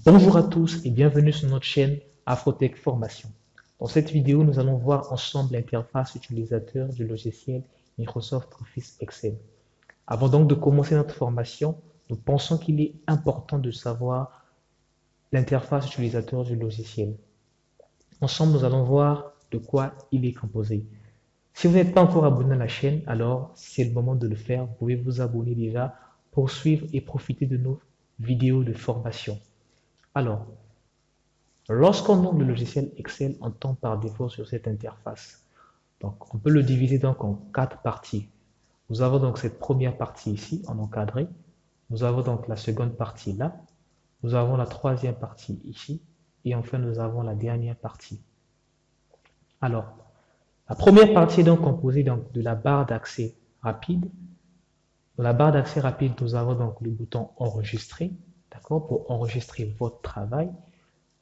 Bonjour à tous et bienvenue sur notre chaîne Afrotech Formation. Dans cette vidéo, nous allons voir ensemble l'interface utilisateur du logiciel Microsoft Office Excel. Avant donc de commencer notre formation, nous pensons qu'il est important de savoir l'interface utilisateur du logiciel. Ensemble, nous allons voir de quoi il est composé. Si vous n'êtes pas encore abonné à la chaîne, alors c'est le moment de le faire. Vous pouvez vous abonner déjà pour suivre et profiter de nos vidéos de formation. Alors, lorsqu'on ouvre le logiciel Excel, on tombe par défaut sur cette interface. Donc, on peut le diviser donc en 4 parties. Nous avons donc cette première partie ici, en encadré. Nous avons donc la seconde partie là. Nous avons la troisième partie ici. Et enfin, nous avons la dernière partie. Alors, la première partie est donc composée donc de la barre d'accès rapide. Dans la barre d'accès rapide, nous avons donc le bouton enregistrer, d'accord, pour enregistrer votre travail.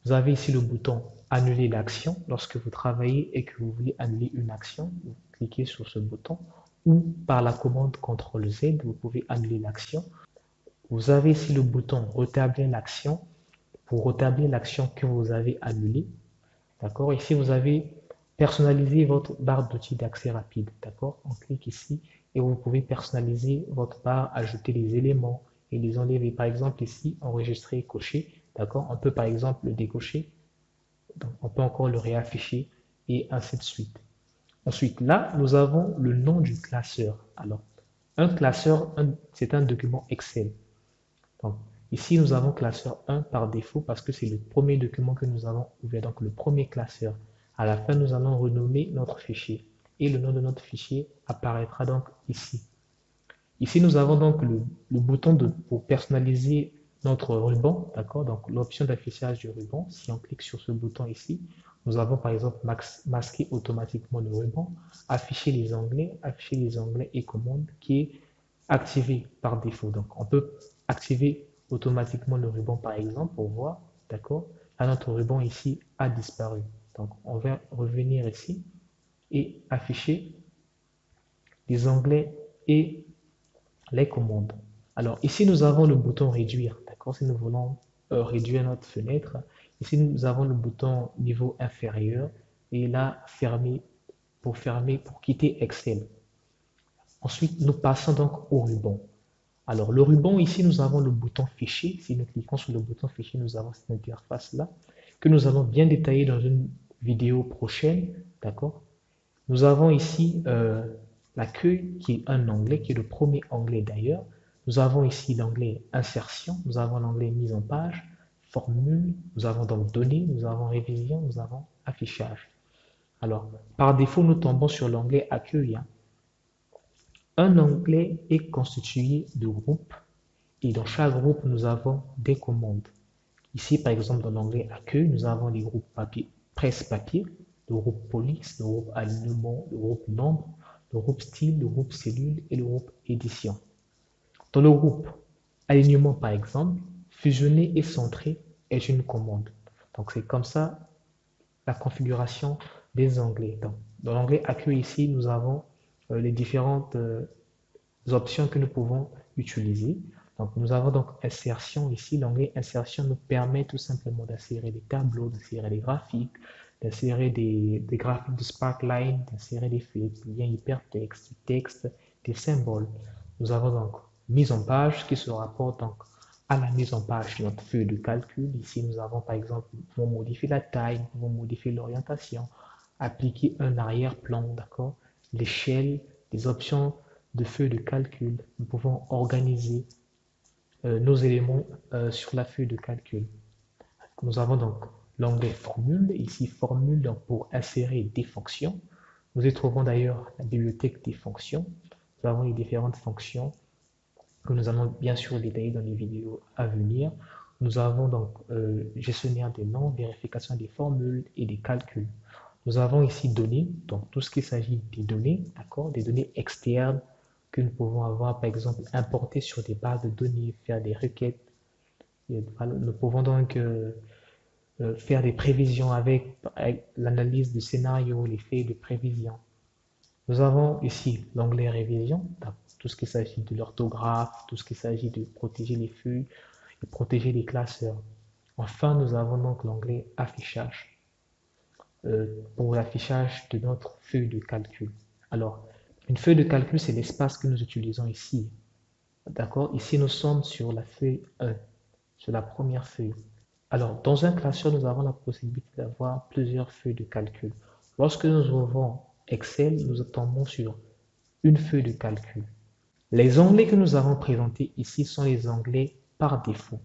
Vous avez ici le bouton annuler l'action. Lorsque vous travaillez et que vous voulez annuler une action, vous cliquez sur ce bouton ou par la commande CTRL Z, vous pouvez annuler l'action. Vous avez ici le bouton rétablir l'action pour rétablir l'action que vous avez annulée. D'accord. Ici, vous avez personnalisé votre barre d'outils d'accès rapide. D'accord. On clique ici et vous pouvez personnaliser votre barre, ajouter les éléments et les enlever. Par exemple, ici, enregistrer et cocher. D'accord. On peut par exemple le décocher. Donc, on peut encore le réafficher et ainsi de suite. Ensuite, là, nous avons le nom du classeur. Alors, un classeur, c'est un document Excel. Donc, ici, nous avons classeur 1 par défaut parce que c'est le premier document que nous avons ouvert, donc le premier classeur. À la fin, nous allons renommer notre fichier et le nom de notre fichier apparaîtra donc ici. Ici, nous avons donc le bouton pour personnaliser notre ruban, d'accord? Donc, l'option d'affichage du ruban. Si on clique sur ce bouton ici, nous avons par exemple masqué automatiquement le ruban, afficher les onglets et commandes qui est activé par défaut. Donc, on peut activer automatiquement le ruban par exemple pour voir, d'accord? Là, notre ruban ici a disparu. Donc, on va revenir ici et afficher les onglets et les commandes. Alors ici, nous avons le bouton réduire, d'accord? Si nous voulons réduire notre fenêtre, ici nous avons le bouton niveau inférieur et là, fermer, pour quitter Excel. Ensuite, nous passons donc au ruban. Alors le ruban, ici, nous avons le bouton fichier. Si nous cliquons sur le bouton fichier, nous avons cette interface-là que nous allons bien détailler dans une vidéo prochaine, d'accord? Nous avons ici l'accueil qui est un onglet, qui est le premier onglet d'ailleurs. Nous avons ici l'onglet insertion, nous avons l'onglet mise en page, formule, nous avons donc données, nous avons révision, nous avons affichage. Alors, par défaut, nous tombons sur l'onglet accueil. Un onglet est constitué de groupes et dans chaque groupe, nous avons des commandes. Ici, par exemple, dans l'onglet accueil, nous avons les groupes papier, presse papier, le groupe police, le groupe alignement, le groupe nombre, le groupe style, le groupe cellule et le groupe édition. Dans le groupe alignement, par exemple, fusionner et centrer est une commande. Donc, c'est comme ça la configuration des onglets. Donc, dans l'onglet accueil ici, nous avons les différentes options que nous pouvons utiliser. Donc, nous avons donc insertion ici. L'onglet insertion nous permet tout simplement d'insérer des tableaux, d'insérer des graphiques, d'insérer des graphiques de Sparkline, d'insérer des fils, des liens hypertextes, des textes, des symboles. Nous avons donc mise en page qui se rapporte donc à la mise en page de notre feuille de calcul. Ici, nous avons par exemple, nous pouvons modifier la taille, nous pouvons modifier l'orientation, appliquer un arrière-plan, d'accord, l'échelle, les options de feuille de calcul. Nous pouvons organiser nos éléments sur la feuille de calcul. Nous avons donc l'onglet formule, ici formule donc pour insérer des fonctions. Nous y trouvons d'ailleurs la bibliothèque des fonctions. Nous avons les différentes fonctions que nous allons bien sûr détailler dans les vidéos à venir. Nous avons donc gestionnaire des noms, vérification des formules et des calculs. Nous avons ici données, donc tout ce qui s'agit des données, d'accord, des données externes que nous pouvons avoir, par exemple, importer sur des bases de données, faire des requêtes. Nous pouvons donc faire des prévisions avec l'analyse de scénario, les faits de prévision. Nous avons ici l'onglet révision, tout ce qui s'agit de l'orthographe, tout ce qui s'agit de protéger les feuilles et protéger les classeurs. Enfin, nous avons donc l'onglet affichage pour l'affichage de notre feuille de calcul. Alors, une feuille de calcul, c'est l'espace que nous utilisons ici. D'accord? Ici, nous sommes sur la feuille 1, sur la première feuille. Alors, dans un classeur, nous avons la possibilité d'avoir plusieurs feuilles de calcul. Lorsque nous ouvrons Excel, nous tombons sur une feuille de calcul. Les onglets que nous avons présentés ici sont les onglets par défaut.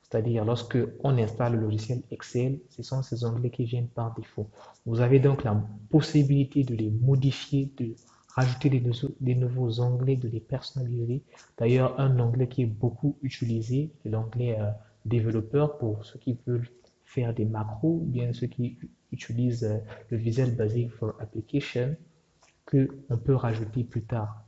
C'est-à-dire, lorsque on installe le logiciel Excel, ce sont ces onglets qui viennent par défaut. Vous avez donc la possibilité de les modifier, de rajouter des nouveaux onglets, de les personnaliser. D'ailleurs, un onglet qui est beaucoup utilisé, c'est l'onglet développeur pour ceux qui veulent faire des macros, ou bien ceux qui utilisent le Visual Basic for Application, qu'on peut rajouter plus tard.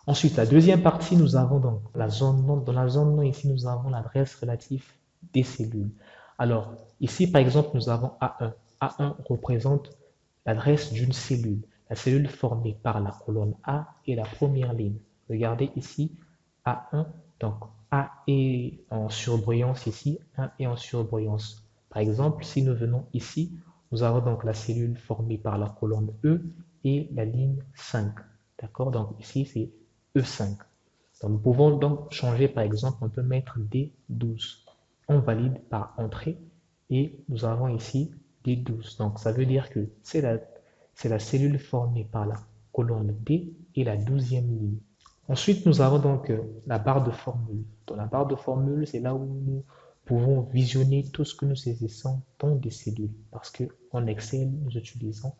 Ensuite, la deuxième partie, nous avons donc la zone nom. Dans la zone nom, ici, nous avons l'adresse relative des cellules. Alors, ici, par exemple, nous avons A1. A1 représente l'adresse d'une cellule, la cellule formée par la colonne A et la première ligne. Regardez ici, A1, donc A est en surbrillance ici, 1 est en surbrillance. Par exemple, si nous venons ici, nous avons donc la cellule formée par la colonne E et la ligne 5. D'accord? Donc ici, c'est E5. Donc, nous pouvons donc changer, par exemple, on peut mettre D12. On valide par entrée et nous avons ici D12. Donc, ça veut dire que c'est la cellule formée par la colonne D et la 12e ligne. Ensuite, nous avons donc la barre de formule. Dans la barre de formule, c'est là où nous pouvons visionner tout ce que nous saisissons dans des cellules. Parce qu'en Excel, nous utilisons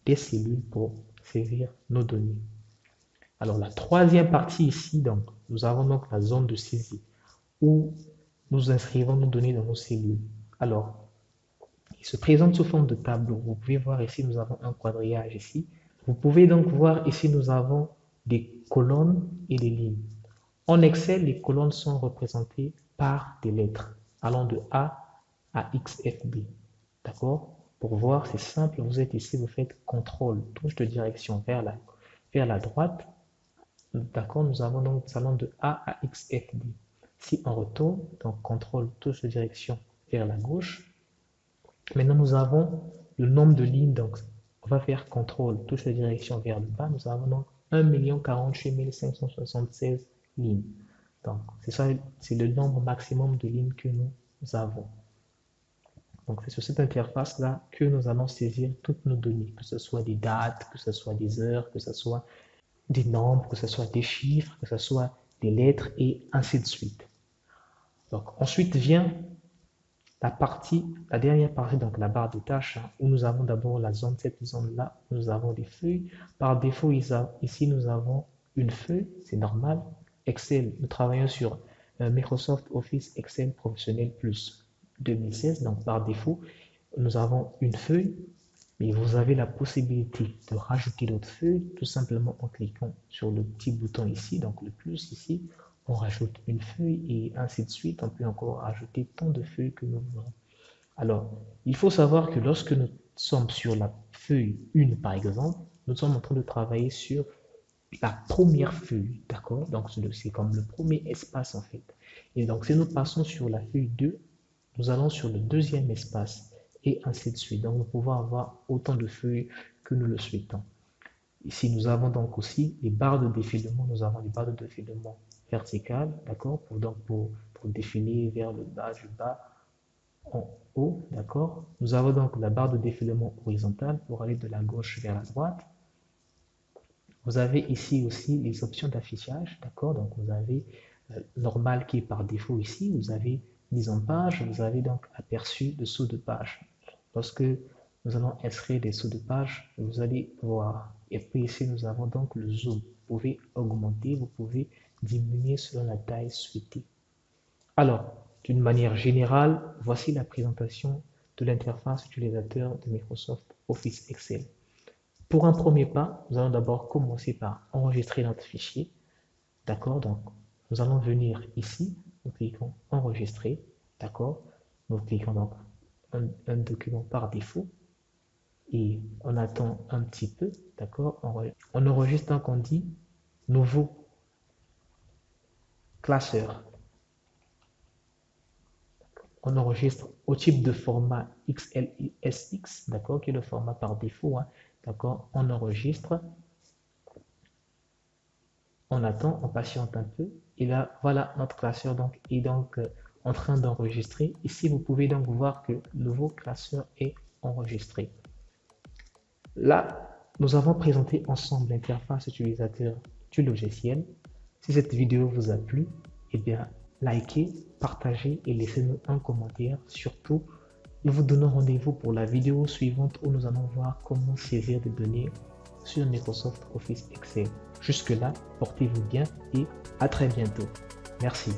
des cellules pour saisir nos données. Alors, la troisième partie ici, donc, nous avons donc la zone de saisie où nous inscrivons nos données dans nos cellules. Alors, il se présente sous forme de tableau. Vous pouvez voir ici, nous avons un quadrillage ici. Vous pouvez donc voir ici, nous avons des colonnes et des lignes. En Excel, les colonnes sont représentées par des lettres allant de A à XFB. D'accord? Pour voir, c'est simple. Vous êtes ici, vous faites CTRL, touche de direction vers la droite. D'accord, nous avons donc allant de A à XFB. Si on retourne, donc CTRL touche de direction vers la gauche. Maintenant, nous avons le nombre de lignes. Donc, on va faire CTRL touche de direction vers le bas. Nous avons donc 1 048 576 lignes. Donc, c'est ça, c'est le nombre maximum de lignes que nous avons. Donc, c'est sur cette interface-là que nous allons saisir toutes nos données, que ce soit des dates, que ce soit des heures, que ce soit des nombres, que ce soit des chiffres, que ce soit des lettres et ainsi de suite. Donc, ensuite vient la dernière partie, donc la barre de tâches, où nous avons d'abord la zone, cette zone-là, où nous avons des feuilles. Par défaut, ici, nous avons une feuille, c'est normal. Excel, nous travaillons sur Microsoft Office Excel Professionnel Plus 2016, donc par défaut, nous avons une feuille, mais vous avez la possibilité de rajouter d'autres feuilles, tout simplement en cliquant sur le petit bouton ici, donc le plus ici, on rajoute une feuille et ainsi de suite. On peut encore rajouter tant de feuilles que nous voulons. Alors, il faut savoir que lorsque nous sommes sur la feuille 1, par exemple, nous sommes en train de travailler sur la première feuille, d'accord? Donc, c'est comme le premier espace, en fait. Et donc, si nous passons sur la feuille 2, nous allons sur le deuxième espace, et ainsi de suite. Donc, nous pouvons avoir autant de feuilles que nous le souhaitons. Ici, nous avons donc aussi les barres de défilement. Nous avons les barres de défilement verticales, d'accord, pour défiler vers le bas, du bas en haut, d'accord. Nous avons donc la barre de défilement horizontale pour aller de la gauche vers la droite. Vous avez ici aussi les options d'affichage, d'accord. Donc vous avez normal qui est par défaut ici. Vous avez mise en page. Vous avez donc aperçu de saut de page. Lorsque nous allons inscrire des sauts de page, vous allez voir. Et puis ici, nous avons donc le zoom. Vous pouvez augmenter, vous pouvez diminuer selon la taille souhaitée. Alors, d'une manière générale, voici la présentation de l'interface utilisateur de Microsoft Office Excel. Pour un premier pas, nous allons d'abord commencer par enregistrer notre fichier. D'accord? Donc, nous allons venir ici, nous cliquons enregistrer. D'accord? Nous cliquons donc un document par défaut et on attend un petit peu. D'accord? On enregistre donc on dit nouveau classeur. on enregistre au type de format XLSX, d'accord, qui est le format par défaut, hein, d'accord, on enregistre, on attend, on patiente un peu, et là, voilà, notre classeur donc, est donc en train d'enregistrer. Ici, vous pouvez donc voir que le nouveau classeur est enregistré. Là, nous avons présenté ensemble l'interface utilisateur du logiciel. Si cette vidéo vous a plu, eh bien, likez, partagez et laissez-nous un commentaire. Surtout, nous vous donnons rendez-vous pour la vidéo suivante où nous allons voir comment saisir des données sur Microsoft Office Excel. Jusque-là, portez-vous bien et à très bientôt. Merci.